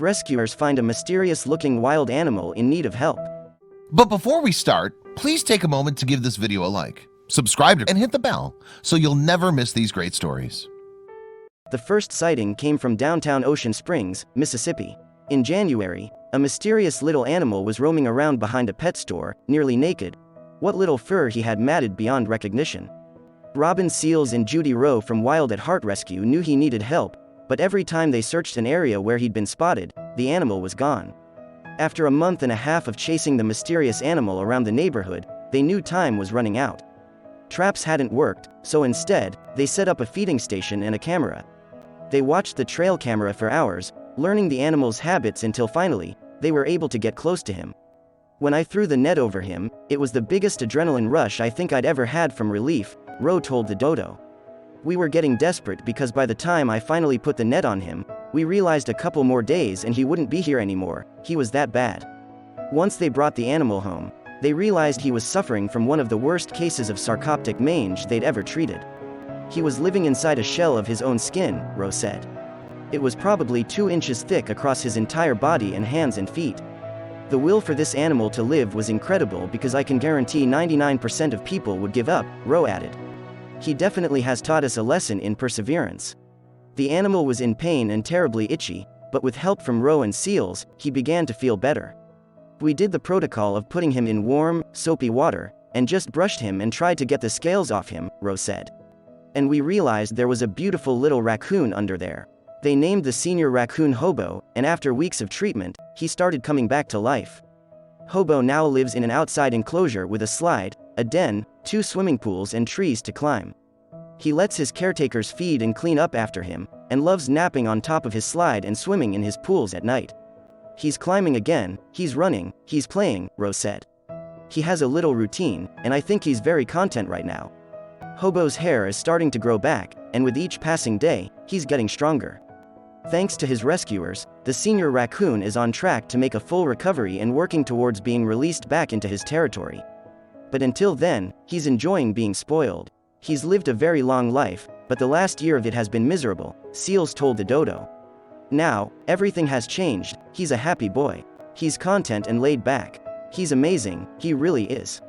Rescuers find a mysterious-looking wild animal in need of help. But before we start, please take a moment to give this video a like, subscribe, and hit the bell so you'll never miss these great stories. The first sighting came from downtown Ocean Springs, Mississippi. In January, a mysterious little animal was roaming around behind a pet store, nearly naked. What little fur he had matted beyond recognition. Robin Seals and Judy Rowe from Wild at Heart Rescue knew he needed help, but every time they searched an area where he'd been spotted, the animal was gone. After a month and a half of chasing the mysterious animal around the neighborhood, they knew time was running out. Traps hadn't worked, so instead, they set up a feeding station and a camera. They watched the trail camera for hours, learning the animal's habits until finally, they were able to get close to him. When I threw the net over him, it was the biggest adrenaline rush I think I'd ever had from relief, Rowe told the Dodo. We were getting desperate because by the time I finally put the net on him, we realized a couple more days and he wouldn't be here anymore, he was that bad. Once they brought the animal home, they realized he was suffering from one of the worst cases of sarcoptic mange they'd ever treated. He was living inside a shell of his own skin, Rowe said. It was probably 2 inches thick across his entire body and hands and feet. The will for this animal to live was incredible because I can guarantee 99% of people would give up, Rowe added. He definitely has taught us a lesson in perseverance. The animal was in pain and terribly itchy, but with help from Rowe and Seals, he began to feel better. We did the protocol of putting him in warm, soapy water, and just brushed him and tried to get the scales off him, Rowe said. And we realized there was a beautiful little raccoon under there. They named the senior raccoon Hobo, and after weeks of treatment, he started coming back to life. Hobo now lives in an outside enclosure with a slide, a den, 2 swimming pools and trees to climb. He lets his caretakers feed and clean up after him, and loves napping on top of his slide and swimming in his pools at night. He's climbing again, he's running, he's playing, Rowe said. He has a little routine, and I think he's very content right now. Hobo's hair is starting to grow back, and with each passing day, he's getting stronger. Thanks to his rescuers, the senior raccoon is on track to make a full recovery and working towards being released back into his territory. But until then, he's enjoying being spoiled. He's lived a very long life, but the last year of it has been miserable, Seals told the Dodo. Now, everything has changed, he's a happy boy. He's content and laid back. He's amazing, he really is.